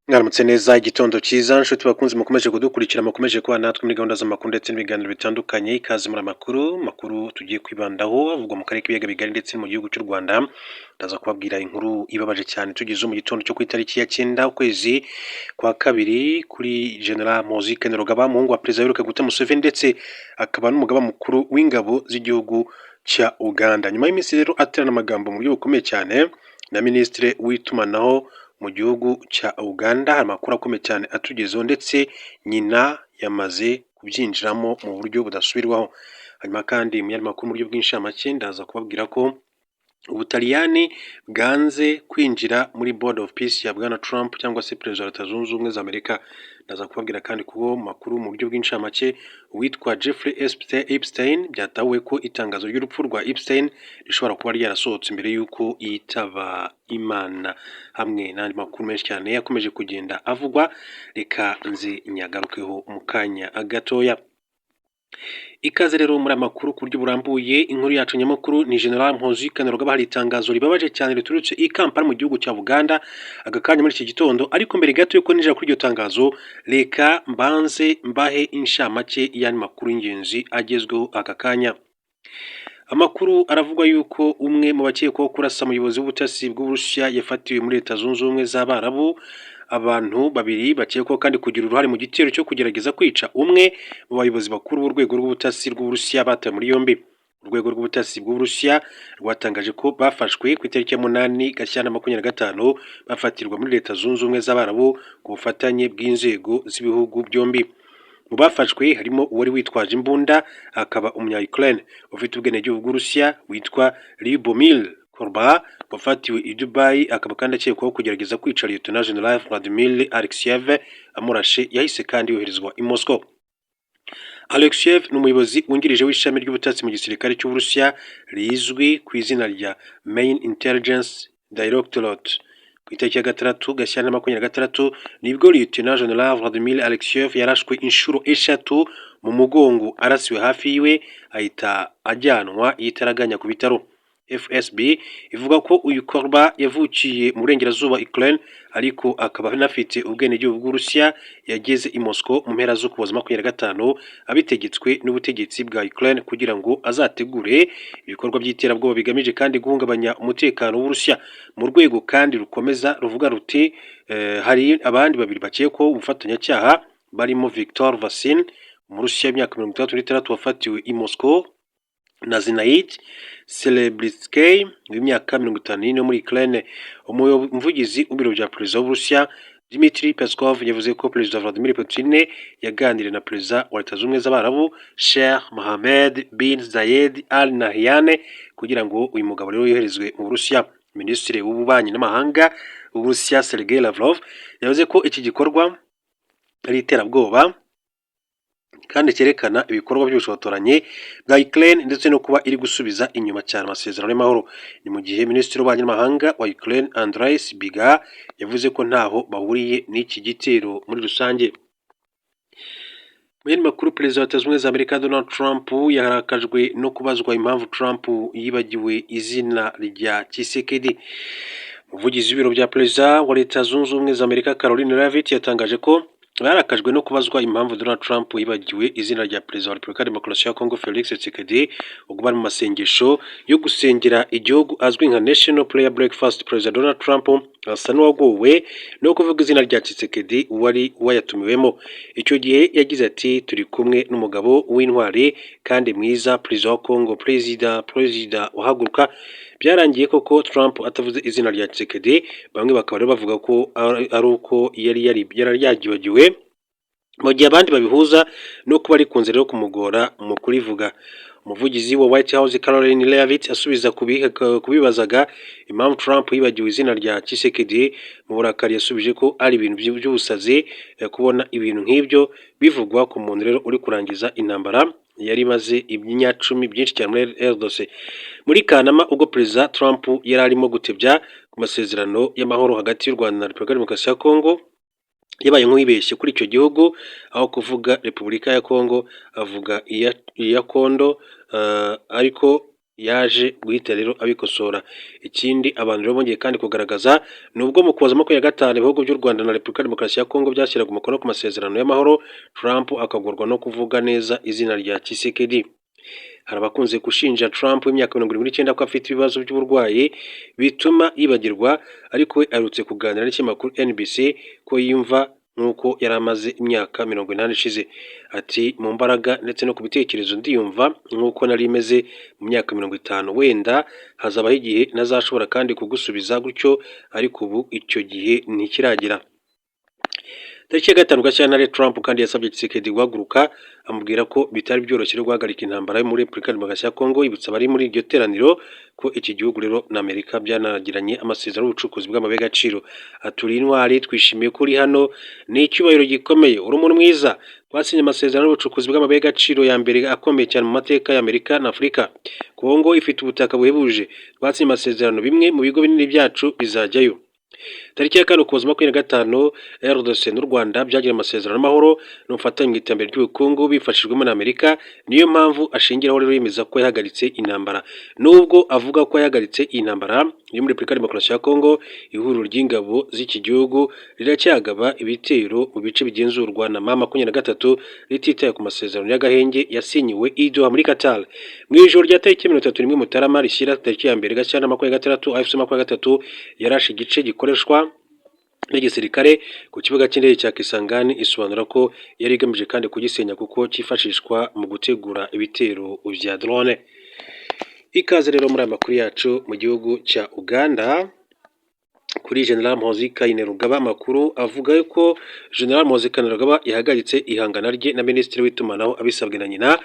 Mwaramutse neza igitondo cyiza nshuti bakunzi mukomeje kudukurikira mukomeje kuba natwe muri gahunda z'amakuru ndetse n'ibiganiro bitandukanye ikaze muri makuru tugiye kwibandaho avugwa mu karere k'ibiyaga bigari ndetse mu gihugu cy'u Rwanda ndaza kubabwira inkuru ibabaje cyane tugeze mu gitondo cyo ku itariki ya 9 ukwezi kwa kabiri kuri General Muhoozi Kainerugaba umuhungu wa Perezida Yoweri Kaguta Museveni ndetse akaba n'umugaba mukuru w'ingabo z'igihugu cya Uganda nyuma y'iminsi rero aterana amagambo mu buryo bukomeye cyane na Minisitiri w'itumanaho mu gihugu cya Uganda hari amakuru akomeye cyane atugezeho ndetse nyina yamaze kubyinjiramo mu buryo budasubirwaho hanyuma kandi mu yandi makuru mu buryo bw'inshamake ndaza kubabwira ko Ubutaliyani bwanze kwinjira muri Board of Peace ya Bwana Trump cyangwa se Perezida wa Leta Zunze Ubumwe za Amerika ndaza kubabwira kandi kubo makuru mu buryo bw'inshamake witwa Jeffrey Epstein byatahuwe ko itangazo ry'urupfu rwa Epstein rishobora kuba ryarasohotse mbere y'uko yitaba Imana hamwe n'andi makuru menshi cyane yakomeje kugenda avugwa reka nzi nyagarukeho mu kanya gatoya. Ikaze rero muri amakuru ku buryo burambuye inkuru yacu nyamukuru ni General Muhoozi Kainerugaba hari itangazo ribabaje cyane riturutse i Kampala mu gihugu cya Uganda agakanya muri iki gitondo ariko mbere gato yuko ninjira kuri iryo tangazo reka mbanze mbahe inshamake y'andi makuru y'ingenzi agezweho aka kanya. Amakuru aravugwa yuko umwe mu bakekwaho kurasa umuyobozi w'ubutasi bw'Uburusiya yafatiwe muri Leta Zunze Ubumwe z'Abarabu abantu babiri bakekwaho kandi kugira uruhare mu gitero cyo kugerageza kwica umwe mu bayobozi bakuru b'urwego rw'ubutasi bw'Uburusiya batawe muri yombi. Urwego rw'ubutasi bw'Uburusiya rwatangaje ko bafashwe ku itariki ya 8 Gashyantare 2025 bafatirwa muri Leta Zunze Ubumwe z'Abarabu ku bufatanye bw'inzego z'ibihugu byombi. Mu bafashwe harimo uwari witwaje imbunda akaba umunya-Ukraine ufite ubwenegihugu bw'Uburusiya witwa Lyubomir Korba wafatiwe i Dubai akaba kandi akekwaho kugerageza kwica Lieutenant General Vladimir Alexeyev amurashe yahise kandi yoherezwa i Moscow. Alexeyev ni umuyobozi wungirije w'ishami ry'ubutasi mu gisirikare cy'Uburusiya rizwi ku izina rya Main Intelligence Directorate. Ku itariki ya 6 Gashyantare 2026 nibwo Lieutenant General Vladimir Alexeyev yarashwe inshuro 3 mu mugongo arasiwe hafi yiwe ahita ajyanwa yitaraganya ku bitaro. FSB ivuga ko uyu Korba yavukiye mu burengerazuba Ukraine ariko akaba anafite ubwenegihugu bw'Uburusiya yageze i Moscow mu mpera zo kuboza 2025 abitegetswe n'ubutegetsi bwa Ukraine kugira ngo azategure ibikorwa by'iterabwoba bigamije kandi guhungabanya umutekano w'Uburusiya mu rwego kandi rukomeza ruvuga ruti hari abandi babiri bakekwaho ubufatanyacyaha barimo Viktor Vasin umurusiya w'imyaka 36 wafatiwe i Moscow na Zinaid Serebrytsky w'imyaka 54 muri Ukraine. Umuvugizi w'ibiro bya Perezida w'Uburusiya Dmitry Peskov yavuze ko Perezida Vladimir Putin yaganiriye na Perezida wa Leta Zunze Ubumwe z'Abarabu Sheikh Mohammed bin Zayed Al Nahyan kugira ngo uyu mugabo rero yoherezwe mu Burusiya. Minisitiri w'ububanyi n'amahanga w'Uburusiya Sergei Lavrov yavuze ko iki gikorwa ari iterabwoba kandi cyerekana ibikorwa by'ubushotoranyi bwa Ukraine ndetse no kuba iri gusubiza inyuma cyane amasezerano y'amahoro. Ni mu gihe Minisitiri w'ububanyi n'amahanga wa Ukraine Andrei Sybiga yavuze ko ntaho bahuriye n'iki gitero muri rusange. Mu yandi makuru Perezida wa Leta Zunze Ubumwe za Amerika Donald Trump yaharakajwe no kubazwa impamvu Trump yibagiwe izina rya Tshisekedi. Umuvugizi w'ibiro bya Perezida wa Leta Zunze Ubumwe za Amerika Caroline Leavitt yatangaje ko barakajwe no kubazwa impamvu Donald Trump yibagiwe izina rya Perezida wa Repubulika ya Demokarasi ya Congo Felix Tshisekedi ubwo bari mu masengesho yo gusengera igihugu azwi nka National Prayer Breakfast. Perezida Donald Trump asa n'uwagowe no kuvuga izina rya Tshisekedi wari wayatumiwemo. Icyo gihe yagize ati turi kumwe n'umugabo w'intwari kandi mwiza Perezida wa Congo Perezida uhaguruka. Byarangiye koko Trump atavuze izina rya Tshisekedi bamwe bakaba rero bavuga ko ari uko yari yararyagiwe mu gihe abandi babihuza no kuba ari kunze rero kumugora mu kurivuga. Umuvugizi wa White House Caroline Leavitt asubiza kubibazaga impamvu Trump yibagiwe izina rya Tshisekedi mu burakari yasubije ko ari ibintu by'ubusazi kubona ibintu nk'ibyo bivugwa ku muntu rero uri kurangiza intambara yari maze ibinyacumi byinshi cyane muri RDC. Muri Kanama ubwo Perezida Trump yari arimo gutebya ku masezerano y'amahoro hagati y'u Rwanda na Repubulika ya Demokarasi ya Congo yabaye nk'uwibeshye kuri icyo gihugu aho kuvuga Repubulika ya Congo avuga iya Kondo ariko yaje guhita rero abikosora. Ikindi abantu rero bongeye kandi kugaragaza nubwo mu Ukuboza 25 ibihugu by'u Rwanda na Repubulika ya Demokarasi ya Kongo byashyiraga umukono ku masezerano y'amahoro, Trump akagorwa no kuvuga neza izina rya Tshisekedi. Hari abakunze gushinja Trump w'imyaka 79 ko afite ibibazo by'uburwayi bituma yibagirwa, ariko we aherutse kuganira n'ikinyamakuru NBC ko yumva nk'uko yari amaze imyaka 80 ishize. Ati mu mbaraga ndetse no ku bitekerezo ndiyumva nk'uko nari meze mu myaka 50, wenda hazabaho igihe ntazashobora kandi kugusubiza gutyo, ariko ubu icyo gihe ntikiragera. Tariki ya 5 Gashyantare, Trump kandi yasabye Tshisekedi guhaguruka, amubwira ko bitari byoroshye guhagarika intambara yo muri Repubulika ya Demokarasi ya Kongo, yibutsa abari muri iryo teraniro ko iki gihugu rero na Amerika byanagiranye amasezerano y'ubucukuzi bw'amabuye y'agaciro. Aturi intwari, twishimiye ko uri hano, ni icyubahiro gikomeye, uri umuntu mwiza. Twasinye amasezerano y'ubucukuzi bw'amabuye y'agaciro ya mbere akomeye cyane mu mateka ya Amerika na Afurika. Kongo ifite ubutaka buhebuje, twasinye amasezerano, bimwe mu bigo binini byacu bizajyayo. Tariki ya 4 Ukuboza 25 RDC n'u Rwanda byagira amasezerano y'amahoro n'ubufatanye mu iterambere ry'ubukungu bifashijwemo na Amerika. Niyo mpamvu ashingiraho rero yemeza ko yahagaritse intambara. Nubwo avuga ko yahagaritse intambara yo muri Repubulika ya Demokarasi ya Kongo, ihuriro ry'ingabo z'iki gihugu riracyagaba ibitero mu bice bigenzurwa na M23 rititaye ku masezerano y'agahenge yasinyiwe i Doha muri Qatar. Mu ijoro rya tariki 31 Mutarama rishyira tariki ya 1 Gashyantare 2026, AFC 23 yarashe igice gikoreshwa n'igisirikare ku kibuga cy'indege cya Kisangani, isobanura ko yari igamije kandi kugisenya kuko cyifashishwa mu gutegura ibitero vya drone. Ikaze rero muri amakuru yacu mu gihugu cya Uganda kuri General Muhoozi Kainerugaba. Amakuru avuga ko General Muhoozi Kainerugaba yahagaritse ihangana rye na Minisitiri w'itumanaho abisabwe na nyina.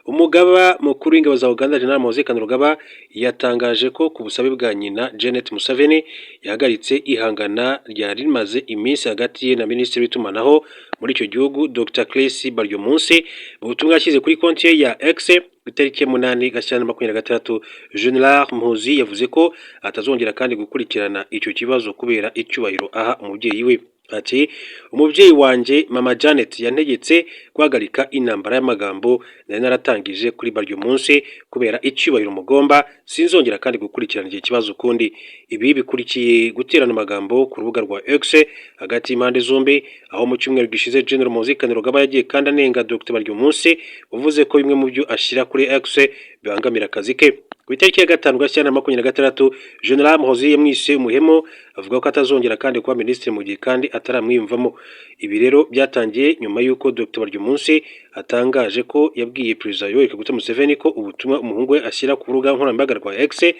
Umugaba mukuru w'ingabo za Uganda General Muhoozi Kainerugaba yatangaje ko ku busabe bwa nyina Janet Museveni yahagaritse ihangana ryari rimaze iminsi hagati ye na Minisitiri w'itumanaho muri icyo gihugu Dr. Chris Baryomunsi. Mu butumwa yashyize kuri konti ye ya X ku itariki ya 8 Gashyantare 2026, General Muhoozi yavuze ko atazongera kandi gukurikirana icyo kibazo kubera icyubahiro aha umubyeyi we. Ati umubyeyi wanjye Mama Janet yantegetse guhagarika intambara y'amagambo nari naratangije kuri Baryomunsi kubera icyubahiro mugomba, sinzongera kandi gukurikirana iki kibazo ukundi. Ibi bikurikiye guterana amagambo ku rubuga rwa X hagati y'impande zombi, aho mu cyumweru gishize General Muhoozi Kainerugaba yagiye kandi anenga Dr. Baryomunsi uvuze ko bimwe mu byo ashyira kuri X bibangamira akazi ke. Ku itariki ya 5 Gashyantare 2026, General Muhoozi yamwise umuhemo, avuga ko atazongera kandi kuba minisitiri mu gihe kandi ataramwiyumvamo. Ibi rero byatangiye nyuma y'uko Dr. Baryomunsi atangaje ko yabwiye Perezida Yoweri Kaguta Museveni ko ubutumwa umuhungu we ashyira ku rubuga nkoranyambaga rwa X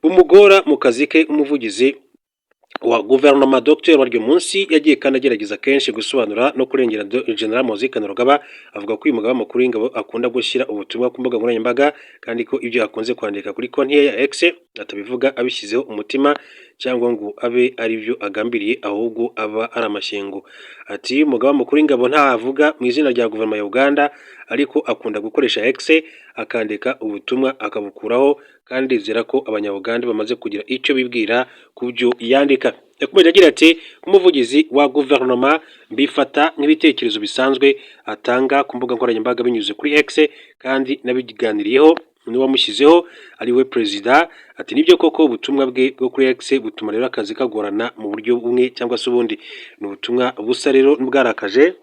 bumugora mu kazi ke umuvugizi wa guverinoma. Dr. Baryomunsi yagiye kandi agerageza kenshi gusobanura no kurengera General Muhoozi Kainerugaba, avuga ko uyu mugaba mukuru w'ingabo akunda gushyira ubutumwa ku mbuga nkoranyambaga kandi ko ibyo akunze kwandika kuri konti ye ya X atabivuga abishyizeho umutima cyangwa ngo abe ari byo agambiriye, ahubwo aba ari amashyengo. Ati umugaba mukuru w'ingabo ntavuga mu izina rya guverinoma ya Uganda, ariko akunda gukoresha X akandika ubutumwa akabukuraho, kandi zera ko abanyabuganda bamaze kugira icyo bibwira ku byo yandika. Yakomeje agira ati umuvugizi wa guverinoma mbifata nk'ibitekerezo bisanzwe atanga ku mbuga nkoranyambaga binyuze kuri X, kandi nabiganiriyeho n'uwamushyizeho ari we perezida. Ati nibyo koko ubutumwa bwe bwo kuri X butuma rero akazi kagorana mu buryo bumwe cyangwa se ubundi. Ni ubutumwa busa rero bwarakaje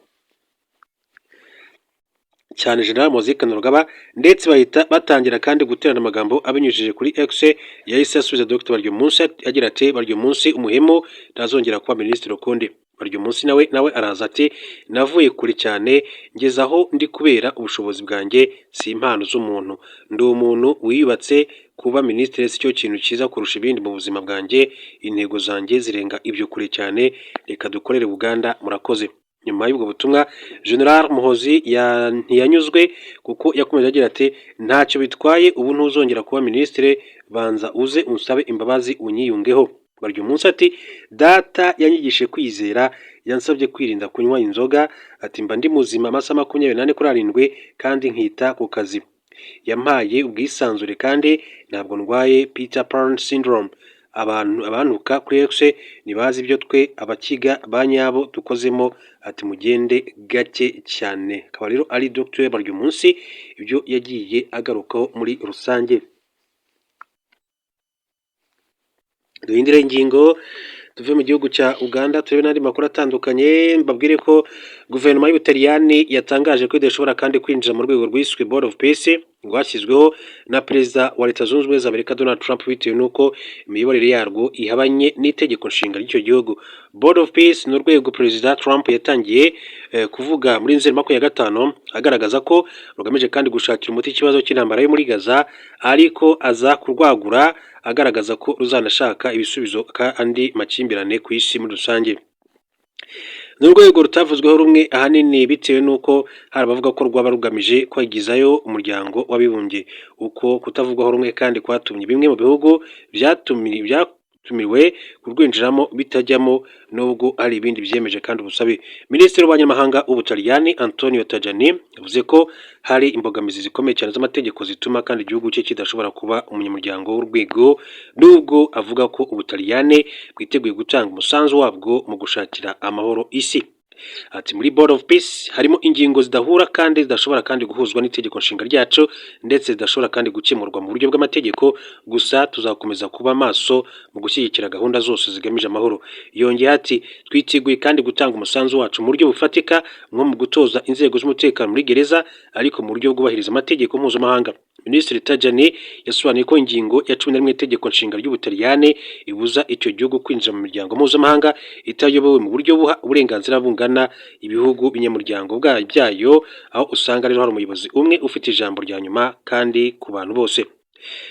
cyane General Muhoozi Kainerugaba, ndetse bahita batangira kandi guterana amagambo abinyujije kuri X. Yahise asubiza Dr. Baryomunsi agira ati Baryomunsi umuhemo, ntazongera kuba minisitiri ukundi. Baryomunsi nawe araza ati navuye kure cyane ngeze aho ndi kubera ubushobozi bwanjye, si impano z'umuntu. Ndi umuntu wiyubatse, kuba minisitiri si cyo kintu cyiza kurusha ibindi mu buzima bwanjye. Intego zanjye zirenga ibyo kure cyane, reka dukorere Uganda, murakoze. Nyuma y'ubwo butumwa General Muhoozi ntiyanyuzwe kuko yakomeje agira ati ntacyo bitwaye, ubu ntuzongera kuba minisitiri, banza uze unsabe imbabazi unyiyungeho. Baryomunsi ati data yanyigishije kwizera, yansabye kwirinda kunywa inzoga. Ati mba ndi muzima amasaha 24 kuri 7 kandi nkita ku kazi. Yampaye ubwisanzure kandi ntabwo ndwaye Peter Pan syndrome. Abantuka kuri X nibazi ibyo twe abakiga banyabo dukozemo. Ati mugende gake cyane. Akaba rero ari Dr. Baryomunsi ibyo yagiye agarukaho muri rusange. duhindure ingingo tuve mu gihugu cya Uganda turebe n'andi makuru atandukanye. Mbabwire ko guverinoma y'Ubutaliyani yatangaje ko idashobora kandi kwinjira mu rwego rwiswe Board of Peace rwashyizweho na perezida wa Leta Zunze Ubumwe za Amerika Donald Trump bitewe n'uko imiyoborere yarwo ihabanye n'itegeko nshinga ry'icyo gihugu. Board of Peace ni urwego perezida Trump yatangiye kuvuga muri Nzeri 2025 agaragaza ko rugamije kandi gushakira umuti ikibazo cy'intambara yo muri Gaza, ariko aza kurwagura agaragaza ko ruzanashaka ibisubizo kandi makimbirane ku isi muri rusange. Ni urwego rutavuzweho rumwe ahanini bitewe n'uko hari abavuga ko rwaba rugamije kwigizayo umuryango w'abibumbye. Uko kutavugwaho rumwe kandi kwatumye bimwe mu bihugu byatumiwe kurwinjiramo bitajyamo, nubwo hari ibindi byemeje kandi ubusabe. Minisitiri w'Abanyamahanga w'Ubutaliyani Antonio Tajani yavuze ko hari imbogamizi zikomeye cyane z'amategeko zituma kandi igihugu cye kidashobora kuba umunyamuryango w'urwego, nubwo avuga ko Ubutaliyani bwiteguye gutanga umusanzu wabwo mu gushakira amahoro isi. Ati muri Board of Peace harimo ingingo zidahura kandi zidashobora kandi guhuzwa n'itegeko nshinga ryacu, ndetse zidashobora kandi gukemurwa mu buryo bw'amategeko. Gusa tuzakomeza kuba maso mu gushyigikira gahunda zose zigamije amahoro. Yongeye ati twiteguye kandi gutanga umusanzu wacu mu buryo bufatika, nko mu gutoza inzego z'umutekano muri gereza, ariko mu buryo bwubahiriza amategeko mpuzamahanga. Minisitiri Tajani yasobanuye ko ingingo ya 11 itegeko nshinga ry'Ubutaliyani ibuza icyo gihugu kwinjira mu miryango mpuzamahanga itayobowe mu buryo buha uburenganzira bungana ibihugu binyamuryango byayo, aho usanga rero hari umuyobozi umwe ufite ijambo rya nyuma kandi ku bantu bose.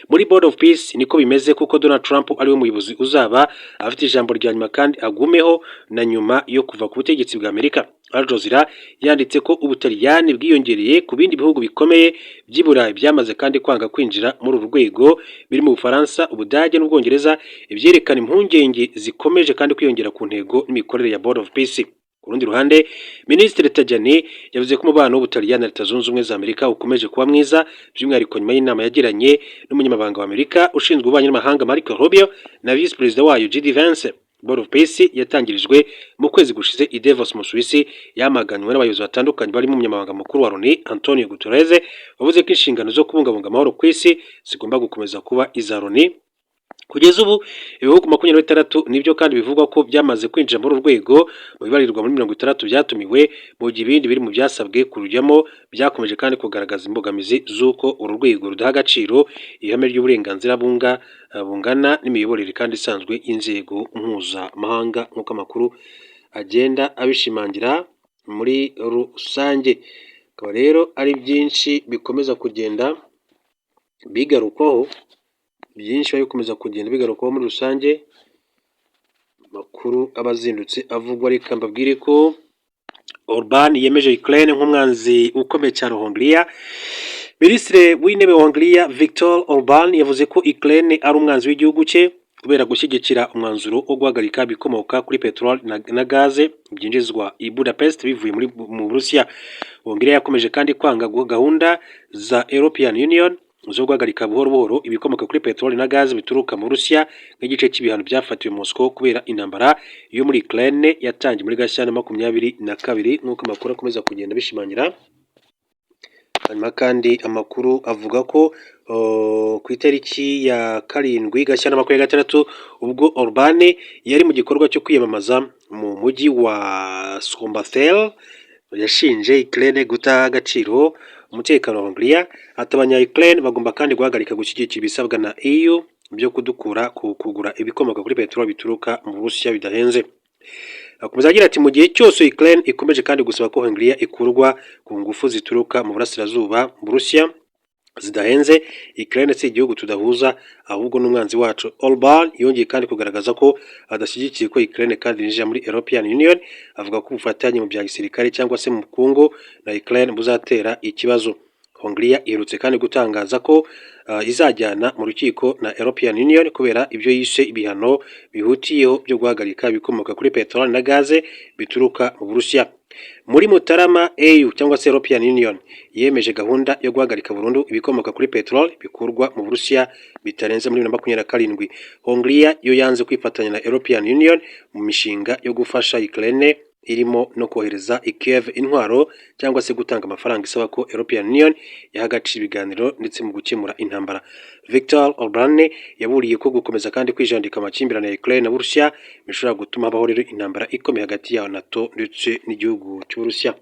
Muri Board of Peace niko bimeze, kuko Donald Trump ari we muyobozi uzaba afite ijambo rya nyuma kandi agumeho na nyuma yo kuva ku butegetsi bwa Amerika. Al Jazeera yanditse ko Ubutaliyani bwiyongereye ku bindi bihugu bikomeye by'i Burayi byamaze kandi kwanga kwinjira muri uru rwego, birimo Ubufaransa, Ubudage n'Ubwongereza, ibyerekana impungenge zikomeje kandi kwiyongera ku ntego n'imikorere ya Board of Peace. Ku rundi ruhande, Minisitiri Tajani yavuze ko umubano w'Ubutaliyani na Leta Zunze Ubumwe za Amerika ukomeje kuba mwiza, by'umwihariko nyuma y'inama yagiranye n'umunyamabanga wa Amerika ushinzwe ububanyi n'amahanga Marco Rubio na Vice Perezida wayo JD Vance. Board of Peace yatangirijwe mu kwezi gushize i Davos mu Suisse, yamaganywe n'abayobozi batandukanye barimo umunyamabanga mukuru wa Loni Antonio Guterres, wavuze ko inshingano zo kubungabunga amahoro ku isi zigomba gukomeza kuba iza Loni. Kugeza ubu ibihugu 26 nibyo kandi bivugwa ko byamaze kwinjira muri urwego, mu bibarirwa muri 60 byatumiwe, mu gihe ibindi biri mu byasabwe kurujyamo byakomeje kandi kugaragaza imbogamizi z'uko uru rwego rudaha agaciro ihame ry'uburenganzira bungana n'imiyoborere kandi isanzwe y'inzego mpuzamahanga, nk'uko amakuru agenda abishimangira muri rusange. Akaba rero ari byinshi bikomeza kugenda bigarukwaho muri rusange, makuru abazindutse avugwa. Reka mbabwire ko Orban yemeje Ukraine nk'umwanzi ukomeye cyane Hongria. Minisitiri w'intebe wa Hongria Viktor Orban yavuze ko Ukraine ari umwanzi w'igihugu cye kubera gushyigikira umwanzuro wo guhagarika ibikomoka kuri peteroli na gaze byinjizwa i Budapest bivuye mu Burusiya. Hongria yakomeje kandi kwanga gahunda za European Union zo guhagarika buhoro buhoro ibikomoka kuri peteroli na gaze bituruka mu Burusiya nk'igice cy'ibihano byafatiwe Moscow kubera intambara yo muri Ukraine yatangiye muri Gashyantare 2022, nk'uko amakuru akomeza kugenda bishimangira. Hanyuma kandi amakuru avuga ko ku itariki ya 7 Gashyantare 2026 ubwo Orban yari mu gikorwa cyo kwiyamamaza mu mujyi wa Sombathel, yashinje Ukraine guta agaciro umutekano wa Hongria. Ati abanya-Ukraine bagomba kandi guhagarika gushyigikira ibisabwa na EU byo kugura ibikomoka kuri peteroli bituruka mu Burusiya bidahenze. Akomeza agira ati mu gihe cyose Ukraine ikomeje kandi gusaba ko Hongria ikurwa ku ngufu zituruka mu burasirazuba mu Burusiya zidahenze, Ukraine si igihugu tudahuza ahubwo n'umwanzi wacu. Orban yongeye kandi kugaragaza ko adashyigikiye ko Ukraine kandi yinjira muri European Union, avuga ko ubufatanye mu bya gisirikare cyangwa se mu bukungu na Ukraine buzatera ikibazo. Hongria iherutse kandi gutangaza ko izajyana mu rukiko na European Union kubera ibyo yise ibihano bihutiyeho byo guhagarika ibikomoka kuri peteroli na gaze bituruka mu Burusiya. Muri Mutarama, EU cyangwa se European Union yemeje gahunda yo guhagarika burundu ibikomoka kuri peteroli bikurwa mu Burusiya bitarenze muri 2027. Hongria yo yanze kwifatanya na European Union mu mishinga yo gufasha Ukraine irimo no kohereza i Kiev intwaro cyangwa se gutanga amafaranga isaba ko European Union yaha agaciro ibiganiro ndetse mu gukemura intambara. Viktor Orban yaburiye ko gukomeza kandi kwijandika amakimbirane ya Ukraine na Burusiya bishobora gutuma habaho rero intambara ikomeye hagati ya NATO ndetse n'igihugu cy'Uburusiya.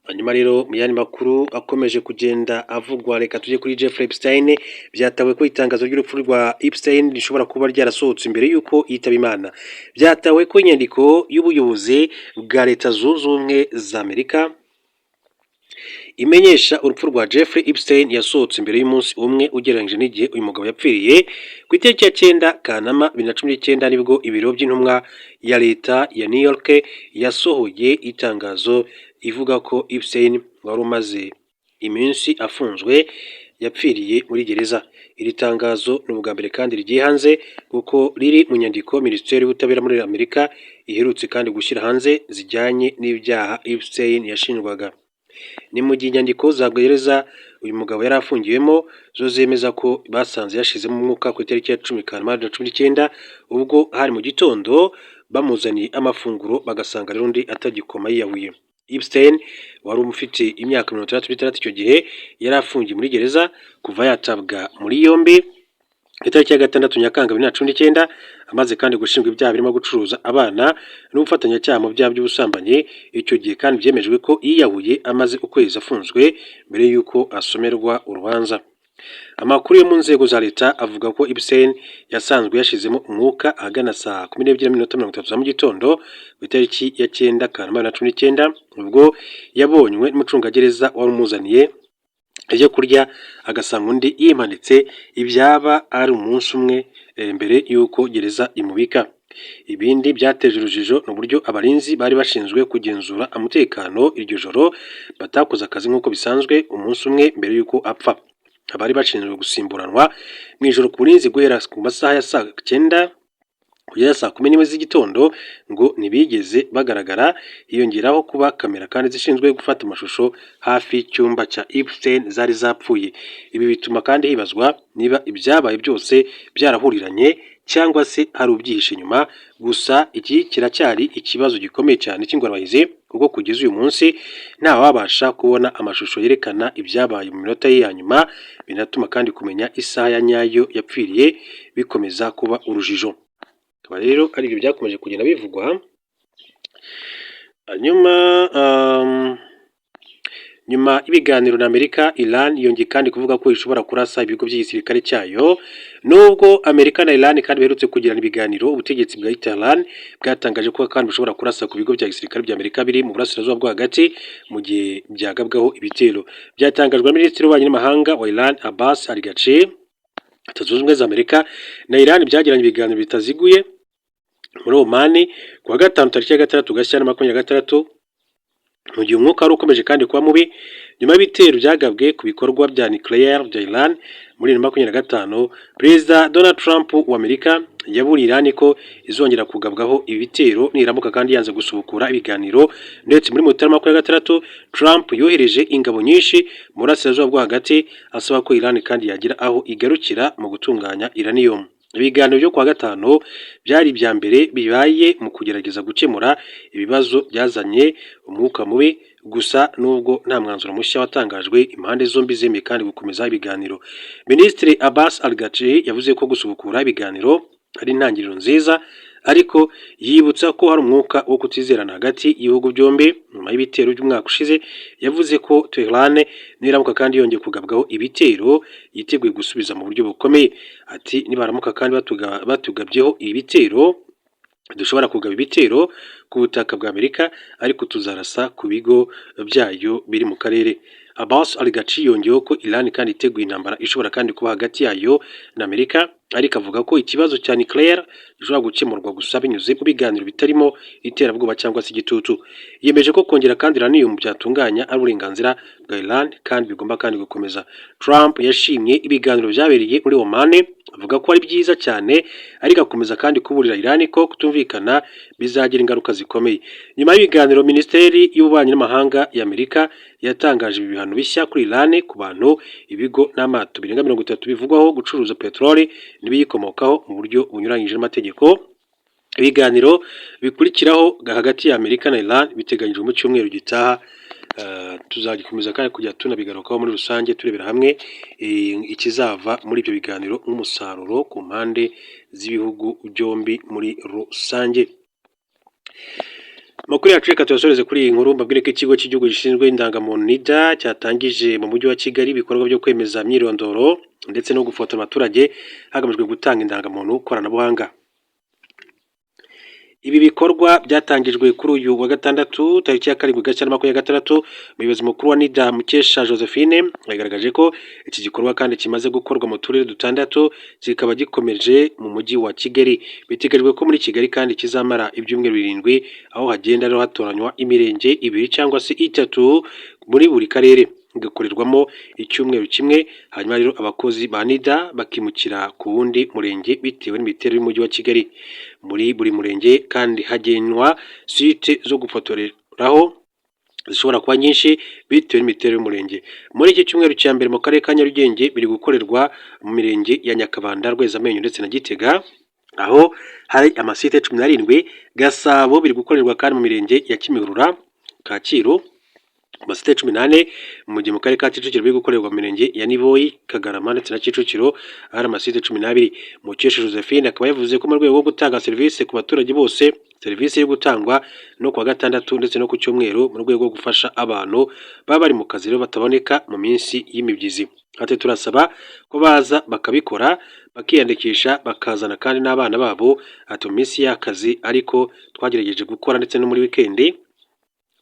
Hanyuma rero mu yandi makuru akomeje kugenda avugwa, reka tujye kuri Jeffrey Epstein. Byatawe ko itangazo ry'urupfu rwa Epstein rishobora kuba ryarasohotse imbere y'uko yitaba Imana. Byatawe ko inyandiko y'ubuyobozi bwa Leta Zunze Ubumwe za Amerika imenyesha urupfu rwa Jeffrey Epstein yasohotse imbere y'umunsi umwe ugereranyije n'igihe uyu mugabo yapfiriye ku itariki ya 9 Kanama 2019 nibwo ibiro by'intumwa ya leta ya New York yasohoye itangazo ivuga ko Epstein wari umaze iminsi afunzwe yapfiriye muri gereza. Iri tangazo ni ubwa mbere kandi rigiye hanze kuko riri mu nyandiko Minisiteri y'Ubutabera muri Amerika iherutse kandi gushyira hanze zijyanye n'ibyaha Epstein yashinjwaga. Ni mu gihe inyandiko za gereza uyu mugabo yari afungiwemo zo zemeza ko basanze yashizemo umwuka ku itariki ya 10 Kanama 2019 ubwo hari mu gitondo bamuzaniye amafunguro bagasanga rero undi atagikoma yiyahuye. Epstein wari ufite imyaka 36 icyo gihe yari afungiye muri gereza kuva yatabwa muri yombi itariki ya 6 Nyakanga 2019 amaze kandi gushinjwa ibyaha birimo gucuruza abana n'ubufatanyacyaha mu byaha by'ubusambanyi. Icyo gihe kandi byemejwe ko yiyahuye amaze ukwezi afunzwe mbere y'uko asomerwa urubanza. Amakuru yo mu nzego za leta avuga ko Epstein yasanzwe yashizemo umwuka ahagana saa 12:30 za mu gitondo ku itariki ya 9 Kanama 2019 ubwo yabonywe n'umucungagereza wari umuzaniye ibyo kurya agasanga undi yimanitse. Ibyaba ari umunsi umwe mbere y'uko gereza imubika. Ibindi byateje urujijo n'uburyo abarinzi bari bashinzwe kugenzura umutekano iryo joro batakoze akazi nk'uko bisanzwe umunsi umwe mbere y'uko apfa. Abari bashinzwe gusimburanwa mu ijoro ku burinzi guhera ku masaha ya saa 9 kugera saa 10 z'igitondo ngo ntibigeze bagaragara. Hiyongeraho kuba kamera kandi zishinzwe gufata amashusho hafi y'icyumba cya Epstein zari zapfuye. Ibi bituma kandi hibazwa niba ibyabaye byose byarahuriranye cyangwa se hari ubyihishe nyuma. Gusa iki kiracyari ikibazo gikomeye cyane cy'ingorobahizi kuko kugeza uyu munsi nta wabasha kubona amashusho yerekana ibyabaye mu minota ye ya nyuma, binatuma kandi kumenya isaha ya nyayo yapfiriye bikomeza kuba urujijo. Akaba rero ari ibyo byakomeje kugenda bivugwa. Nyuma y'ibiganiro na Amerika, Iran yongeye kandi kuvuga ko ishobora kurasa ibigo by'igisirikare cyayo. Nubwo Amerika na Iran kandi baherutse kugirana ibiganiro, ubutegetsi bwa Iran bwatangaje ko kandi bushobora kurasa ku bigo bya gisirikare bya Amerika biri mu burasirazuba bwo hagati mu gihe byagabwaho ibitero. Byatangajwe na Minisitiri w'Ububanyi n'Amahanga wa Iran Abbas Araghchi. Leta Zunze Ubumwe za Amerika na Iran byagiranye ibiganiro bitaziguye muri Oman ku wa 5 tariki ya 6 Gashyantare 2026 mu gihe umwuka wari ukomeje kandi kuba mubi nyuma y'ibitero byagabwe ku bikorwa bya nucleaire bya Iran muri 2025. Perezida Donald Trump wa Amerika yaburiye Iran ko izongera kugabwaho ibitero niramuka kandi yanze gusubukura ibiganiro. Ndetse muri Mutarama 2026 Trump yohereje ingabo nyinshi mu burasirazuba bwo hagati asaba ko Iran kandi yagira aho igarukira mu gutunganya uranium. Ibiganiro byo kwa 5 byari ibya mbere bibaye mu kugerageza gukemura ibibazo byazanye umwuka mubi. Gusa nubwo nta mwanzuro mushya watangajwe, impande zombi zemeye kandi gukomeza ibiganiro. Minisitiri Abbas Araghchi yavuze ko gusubukura ibiganiro ari intangiriro nziza, ariko yibutsa ko hari umwuka wo kutizerana hagati y'ibihugu byombi. Nyuma y'ibitero by'umwaka ushize yavuze ko Tehran niramuka kandi yongeye kugabwaho ibitero yiteguye gusubiza mu buryo bukomeye. Ati nibaramuka kandi batugabyeho ibitero dushobora kugaba ibitero ku butaka bwa Amerika, ariko tuzarasa ku bigo byayo biri mu karere. Abbas Araghchi yongeyeho ko Iran kandi iteguye intambara ishobora kandi kuba hagati yayo na Amerika, ariko avuga ko ikibazo cya nucleaire gishobora gukemurwa gusa binyuze mu biganiro bitarimo iterabwoba cyangwa se igitutu. Yemeje ko kongera kandi uranium byatunganya ari uburenganzira bwa Iran kandi bigomba kandi gukomeza. Trump yashimye ibiganiro byabereye muri Oman, avuga ko ari byiza cyane, ariko akomeza kandi kuburira Iran ko kutumvikana bizagira ingaruka zikomeye. Nyuma y'ibiganiro, Minisiteri y'Ububanyi n'Amahanga ya Amerika yatangaje ibihano bishya kuri Iran ku bantu, ibigo n'amato birenga 30 bivugwaho gucuruza peteroli n'ibiyikomokaho mu buryo bunyuranyije n'amategeko. Ibiganiro bikurikiraho hagati ya Amerika na Iran biteganyijwe mu cyumweru gitaha. Tuzagikomeza kandi kujya tunabigarukaho muri rusange turebera hamwe ikizava muri ibyo biganiro nk'umusaruro ku mpande z'ibihugu byombi muri rusange. Amakuru yacu reka tuyasoreze kuri iyi nkuru, mbabwire ko ikigo cy'igihugu gishinzwe indangamuntu NIDA cyatangije mu mujyi wa Kigali ibikorwa byo kwemeza imyirondoro ndetse no gufotora abaturage hagamijwe gutanga indangamuntu koranabuhanga. Ibi bikorwa byatangijwe kuri uyu wa gatandatu tariki ya 7 Gashyantare 2026. Umuyobozi mukuru wa NIDA Mukesha Josephine yagaragaje ko iki gikorwa kandi kimaze gukorwa mu turere dutandatu kikaba gikomeje mu mujyi wa Kigali. Biteganyijwe ko muri Kigali kandi kizamara ibyumweru 7 aho hagenda rero hatoranywa imirenge 2 cyangwa se 3 muri buri karere gakorerwamo icyumweru kimwe, hanyuma rero abakozi ba NIDA bakimukira ku wundi murenge bitewe n'imiterere y'umujyi wa Kigali. Muri buri murenge kandi hagenwa site zo gufotoreraho zishobora kuba nyinshi bitewe n'imiterere y'umurenge. Muri iki cyumweru cya mbere mu karere ka Nyarugenge biri gukorerwa mu mirenge ya Nyakabanda, Rwezamenyo ndetse na Gitega, aho hari amasite 17. Gasabo biri gukorerwa kandi mu mirenge ya Kimihurura, Kacyiru, amasite 18. Mu gihe mu karere ka Kicukiro biri gukorerwa mu mirenge ya Niboyi, Kagarama ndetse na Kicukiro hari amasite 12. Mukesha Josephine akaba yavuze ko mu rwego rwo gutanga serivisi ku baturage bose, serivisi yo gutangwa no kuwa gatandatu ndetse no ku cyumweru mu rwego rwo gufasha abantu baba bari mu kazi rero bataboneka mu minsi y'imibyizi. Ati turasaba ko baza bakabikora bakiyandikisha bakazana kandi n'abana babo. Ati mu minsi y'akazi ariko twagerageje gukora ndetse no muri wikendi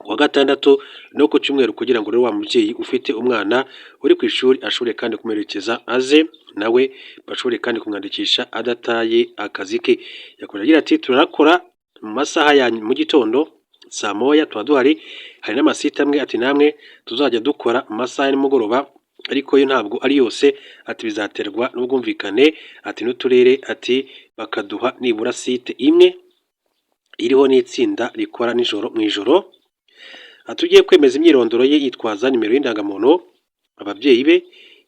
kuwa gatandatu no ku cyumweru kugira ngo rero wa mubyeyi ufite umwana uri ku ishuri ashobore kandi kumuherekeza aze nawe bashobore kandi kumwandikisha adataye akazi ke. Yakomeje agira ati turakora mu masaha ya mu gitondo saa moya tuba duhari, hari n'amasite amwe ati namwe tuzajya dukora mu masaha y'umugoroba ariko yo ntabwo ari yose. Ati bizaterwa n'ubwumvikane ati n'uturere ati bakaduha nibura site imwe iriho n'itsinda rikora nijoro mu ijoro. Atugiye kwemeza imyirondoro ye yitwaza nimero y'indangamuntu, ababyeyi be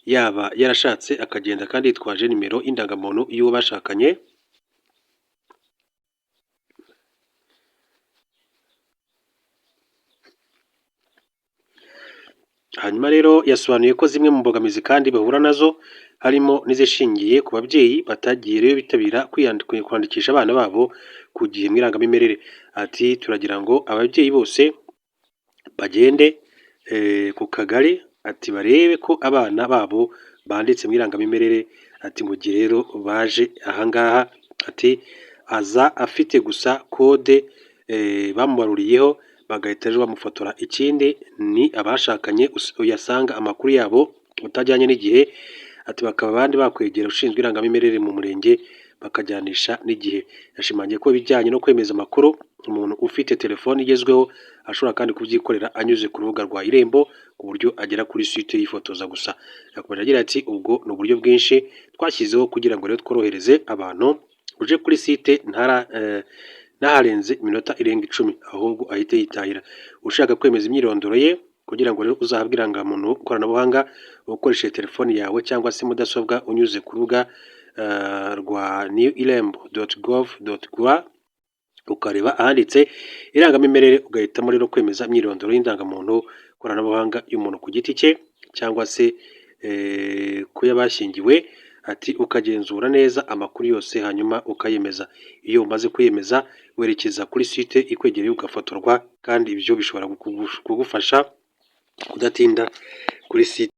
yaba yarashatse akagenda kandi yitwaje nimero y'indangamuntu y'uwo bashakanye. Hanyuma rero yasobanuye ko zimwe mu mbogamizi kandi bahura nazo harimo n'izishingiye ku babyeyi batagiye rero bitabira kwandikisha abana babo ku gihe mu irangamimerere. Ati turagira ngo ababyeyi bose bagende ku kagari ati barebe ko abana babo banditse mu irangamimerere. Ati mu gihe rero baje ahangaha ati aza afite gusa kode bamubaruriyeho bagahita ejo bamufotora. Ikindi ni abashakanye uyasanga amakuru yabo utajyanye n'igihe. Ati bakaba abandi bakwegera ushinzwe irangamimerere mu murenge bakajyanisha n'igihe. Yashimangiye ko ibijyanye no kwemeza amakuru umuntu ufite telefone igezweho ashobora kandi kubyikorera anyuze ku rubuga rwa Irembo ku buryo agera kuri site yifotoza gusa. Yakomeje agira ati ubwo ni uburyo bwinshi twashyizeho kugira ngo rero tworohereze abantu uje kuri site ntaharenze iminota irenga 10 ahubwo ahite yitahira. Ushaka kwemeza imyirondoro ye kugira ngo rero uzahabwe irangamuntu koranabuhanga ukoresheje telefoni yawe cyangwa se mudasobwa unyuze ku rubuga rwa newirembo.gov.rw ukareba ahanditse irangamimerere ugahitamo rero kwemeza imyirondoro y'indangamuntu koranabuhanga y'umuntu ku giti cye cyangwa se ko yabashyingiwe. Ati ukagenzura neza amakuru yose hanyuma ukayemeza. Iyo umaze kwiyemeza werekeza kuri site ikwegereye ugafotorwa kandi ibyo bishobora kugufasha kudatinda kuri site.